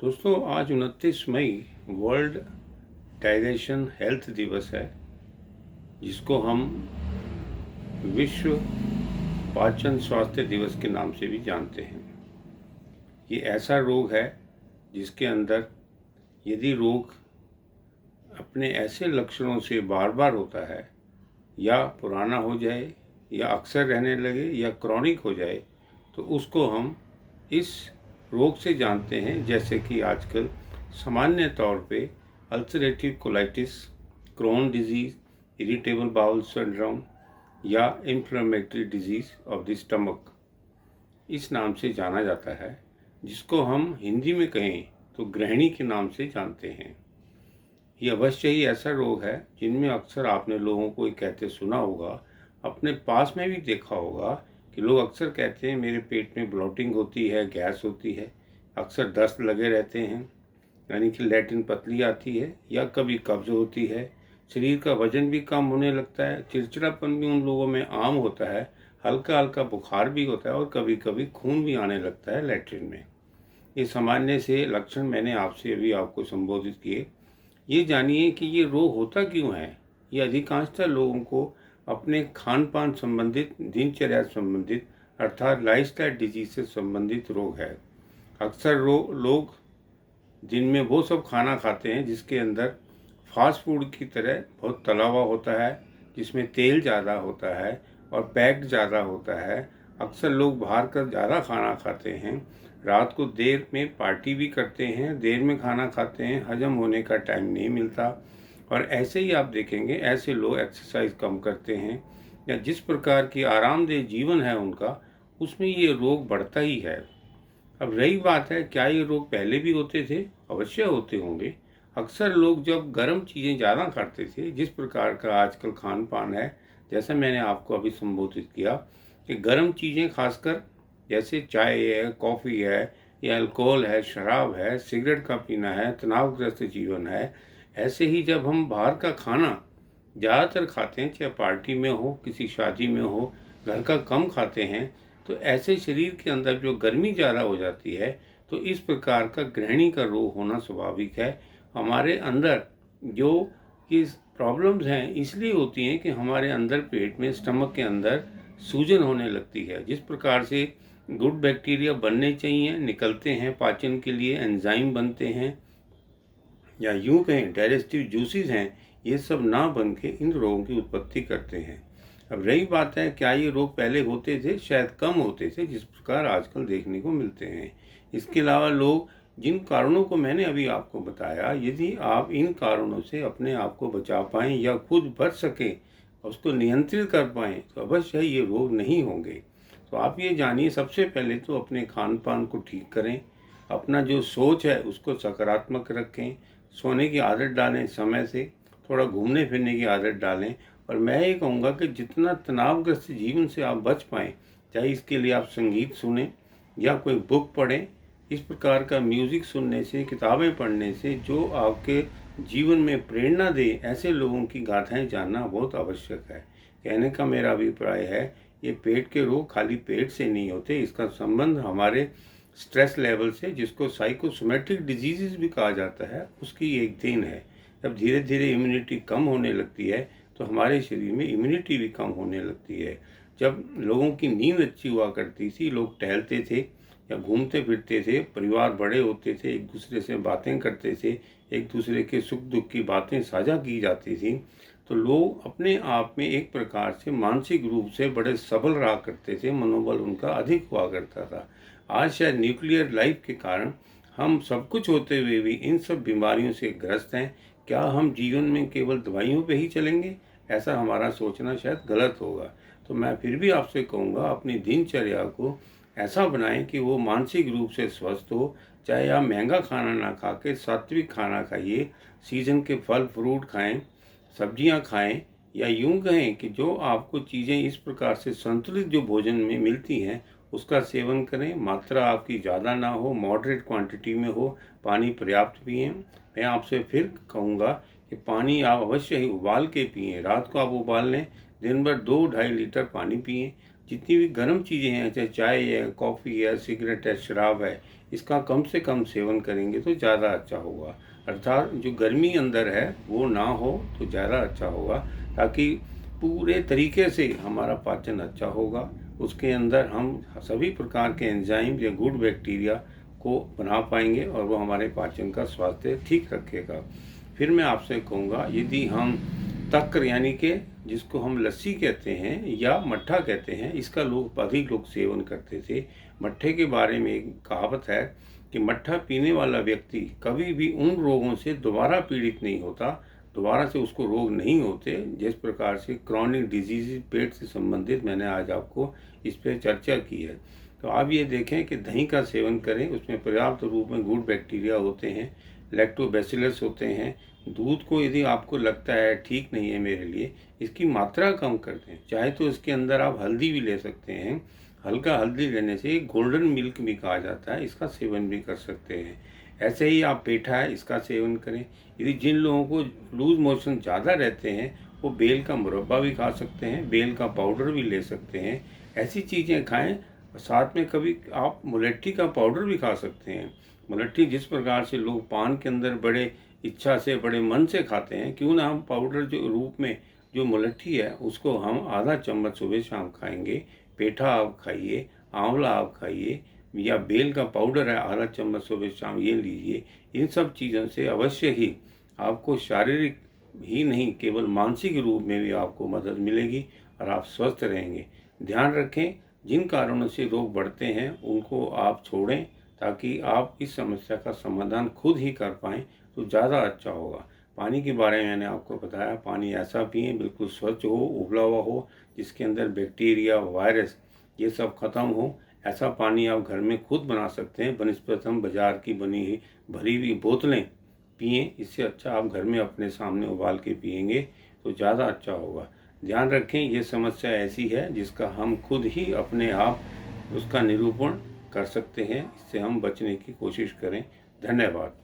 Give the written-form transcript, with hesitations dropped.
दोस्तों, आज 29 मई world digestion health दिवस है, जिसको हम विश्व पाचन स्वास्थ्य दिवस के नाम से भी जानते हैं। ये ऐसा रोग है जिसके अंदर यदि रोग अपने ऐसे लक्षणों से बार बार होता है, या पुराना हो जाए, या अक्सर रहने लगे, या क्रॉनिक हो जाए, तो उसको हम इस रोग से जानते हैं। जैसे कि आजकल सामान्य तौर पे ulcerative colitis, Crohn disease, irritable bowel syndrome या inflammatory disease of the stomach इस नाम से जाना जाता है, जिसको हम हिंदी में कहें तो गृहिणी के नाम से जानते हैं। ये अवश्य ही ऐसा रोग है जिनमें अक्सर आपने लोगों को कहते सुना होगा, अपने पास में भी देखा होगा कि लोग अक्सर कहते हैं मेरे पेट में ब्लोटिंग होती है, गैस होती है, अक्सर दस्त लगे रहते हैं, यानी कि लैट्रिन पतली आती है, या कभी कब्ज होती है, शरीर का वजन भी कम होने लगता है, चिड़चिड़ापन भी उन लोगों में आम होता है, हल्का हल्का बुखार भी होता है और कभी कभी खून भी आने लगता है लैट्रिन में। ये सामान्य से लक्षण मैंने आपसे अभी आपको संबोधित किए। ये जानिए कि ये रोग होता क्यों है। ये अधिकांशतः लोगों को अपने खान पान संबंधित, दिनचर्या संबंधित अर्थात लाइफस्टाइल डिजीज से संबंधित रोग है। अक्सर लोग दिन में वो सब खाना खाते हैं जिसके अंदर फास्ट फूड की तरह बहुत तला हुआ होता है, जिसमें तेल ज़्यादा होता है और पैक्ड ज़्यादा होता है। अक्सर लोग बाहर का ज़्यादा खाना खाते हैं, रात को देर में पार्टी भी करते हैं, देर में खाना खाते हैं, हजम होने का टाइम नहीं मिलता। और ऐसे ही आप देखेंगे ऐसे लोग एक्सरसाइज कम करते हैं, या जिस प्रकार की आरामदेह जीवन है उनका, उसमें ये रोग बढ़ता ही है। अब रही बात है क्या ये रोग पहले भी होते थे? अवश्य होते होंगे। अक्सर लोग जब गर्म चीज़ें ज़्यादा खाते थे, जिस प्रकार का आजकल खान पान है, जैसा मैंने आपको अभी संबोधित किया कि गर्म चीज़ें खासकर जैसे चाय है, कॉफ़ी है, या अल्कोहल है, शराब है, सिगरेट का पीना है, तनावग्रस्त जीवन है, ऐसे ही जब हम बाहर का खाना ज़्यादातर खाते हैं, चाहे पार्टी में हो, किसी शादी में हो, घर का कम खाते हैं, तो ऐसे शरीर के अंदर जो गर्मी ज़्यादा हो जाती है, तो इस प्रकार का गृहिणी का रोग होना स्वाभाविक है। हमारे अंदर जो ये प्रॉब्लम्स हैं इसलिए होती हैं कि हमारे अंदर पेट में, स्टमक के अंदर सूजन होने लगती है। जिस प्रकार से गुड बैक्टीरिया बनने चाहिए, निकलते हैं पाचन के लिए, एंजाइम बनते हैं, या यूं कहें डाइजेस्टिव जूसेस हैं, ये सब ना बन के इन रोगों की उत्पत्ति करते हैं। अब रही बात है क्या ये रोग पहले होते थे? शायद कम होते थे जिस प्रकार आजकल देखने को मिलते हैं। इसके अलावा लोग जिन कारणों को मैंने अभी आपको बताया, यदि आप इन कारणों से अपने आप को बचा पाएँ या खुद बच सकें, उसको नियंत्रित कर पाएँ, तो अवश्य ये रोग नहीं होंगे। तो आप ये जानिए, सबसे पहले तो अपने खान पान को ठीक करें, अपना जो सोच है उसको सकारात्मक रखें, सोने की आदत डालें समय से, थोड़ा घूमने फिरने की आदत डालें। और मैं ये कहूँगा कि जितना तनावग्रस्त जीवन से आप बच पाएँ, चाहे इसके लिए आप संगीत सुनें या कोई बुक पढ़ें, इस प्रकार का म्यूज़िक सुनने से, किताबें पढ़ने से जो आपके जीवन में प्रेरणा दे, ऐसे लोगों की गाथाएं जानना बहुत आवश्यक है। कहने का मेरा अभिप्राय है, ये पेट के रोग खाली पेट से नहीं होते, इसका संबंध हमारे स्ट्रेस लेवल से, जिसको साइकोसोमेटिक डिजीज़ भी कहा जाता है, उसकी एक देन है। जब धीरे धीरे इम्यूनिटी कम होने लगती है तो हमारे शरीर में इम्यूनिटी भी कम होने लगती है। जब लोगों की नींद अच्छी हुआ करती थी, लोग टहलते थे या घूमते फिरते थे, परिवार बड़े होते थे, एक दूसरे से बातें करते थे, एक दूसरे के सुख दुख की बातें साझा की जाती थी, तो लोग अपने आप में एक प्रकार से मानसिक रूप से बड़े सबल रहा करते थे, मनोबल उनका अधिक हुआ करता था। आज शायद न्यूक्लियर लाइफ के कारण हम सब कुछ होते हुए भी इन सब बीमारियों से ग्रस्त हैं। क्या हम जीवन में केवल दवाइयों पे ही चलेंगे? ऐसा हमारा सोचना शायद गलत होगा। तो मैं फिर भी आपसे कहूँगा, अपनी दिनचर्या को ऐसा बनाएं कि वो मानसिक रूप से स्वस्थ हो। चाहे आप महंगा खाना ना खा के सात्विक खाना खाइए, सीजन के फल फ्रूट खाएं, सब्जियां खाएं, या यूं कहें कि जो आपको चीज़ें इस प्रकार से संतुलित जो भोजन में मिलती हैं उसका सेवन करें। मात्रा आपकी ज़्यादा ना हो, मॉडरेट क्वांटिटी में हो, पानी पर्याप्त पिएं। मैं आपसे फिर कहूँगा कि पानी आप अवश्य ही उबाल के पिएं। रात को आप उबाल लें, दिन भर 2-2.5 लीटर पानी पिएं। जितनी भी गर्म चीज़ें हैं, चाहे चाय है, कॉफ़ी है, सिगरेट है, शराब है, इसका कम से कम सेवन करेंगे तो ज़्यादा अच्छा होगा। अर्थात जो गर्मी अंदर है वो ना हो तो ज़्यादा अच्छा होगा, ताकि पूरे तरीके से हमारा पाचन अच्छा होगा। उसके अंदर हम सभी प्रकार के एंजाइम या गुड बैक्टीरिया को बना पाएंगे और वो हमारे पाचन का स्वास्थ्य ठीक रखेगा। फिर मैं आपसे कहूँगा, यदि हम तक्र यानी कि जिसको हम लस्सी कहते हैं या मट्ठा कहते हैं, इसका अधिक लोग सेवन करते थे। मट्ठे के बारे में एक कहावत है कि मट्ठा पीने वाला व्यक्ति कभी भी उन रोगों से दोबारा पीड़ित नहीं होता, दोबारा से उसको रोग नहीं होते। जिस प्रकार से क्रॉनिक डिजीज, पेट से संबंधित, मैंने आज आपको इस पर चर्चा की है। तो आप ये देखें कि दही का सेवन करें, उसमें पर्याप्त रूप में गुड बैक्टीरिया होते हैं, लैक्टोबैसिलस होते हैं। दूध को यदि आपको लगता है ठीक नहीं है मेरे लिए, इसकी मात्रा कम कर दें। चाहे तो इसके अंदर आप हल्दी भी ले सकते हैं, हल्का हल्दी लेने से गोल्डन मिल्क भी कहा जाता है, इसका सेवन भी कर सकते हैं। ऐसे ही आप पेठा है, इसका सेवन करें। यदि जिन लोगों को लूज मोशन ज़्यादा रहते हैं वो बेल का मुरब्बा भी खा सकते हैं, बेल का पाउडर भी ले सकते हैं। ऐसी चीज़ें खाएं। साथ में कभी आप मुलट्ठी का पाउडर भी खा सकते हैं। मुलट्ठी जिस प्रकार से लोग पान के अंदर बड़े इच्छा से, बड़े मन से खाते हैं, क्यों ना हम पाउडर जो रूप में जो मुलट्ठी है उसको हम आधा चम्मच सुबह शाम खाएंगे। पेठा आप खाइए, आंवला आप खाइए, या बेल का पाउडर है आधा चम्मच सुबह शाम, ये लीजिए। इन सब चीज़ों से अवश्य ही आपको शारीरिक ही नहीं, केवल मानसिक रूप में भी आपको मदद मिलेगी और आप स्वस्थ रहेंगे। ध्यान रखें, जिन कारणों से रोग बढ़ते हैं उनको आप छोड़ें, ताकि आप इस समस्या का समाधान खुद ही कर पाएँ तो ज़्यादा अच्छा होगा। पानी के बारे में मैंने आपको बताया, पानी ऐसा पिए बिल्कुल स्वच्छ हो, उबला हुआ हो, जिसके अंदर बैक्टीरिया, वायरस ये सब खत्म हो। ऐसा पानी आप घर में खुद बना सकते हैं, बनिस्पत हम बाज़ार की बनी हुई भरी हुई बोतलें पिएँ। इससे अच्छा आप घर में अपने सामने उबाल के पिएंगे तो ज़्यादा अच्छा होगा। ध्यान रखें, ये समस्या ऐसी है जिसका हम खुद ही अपने आप उसका निरूपण कर सकते हैं। इससे हम बचने की कोशिश करें। धन्यवाद।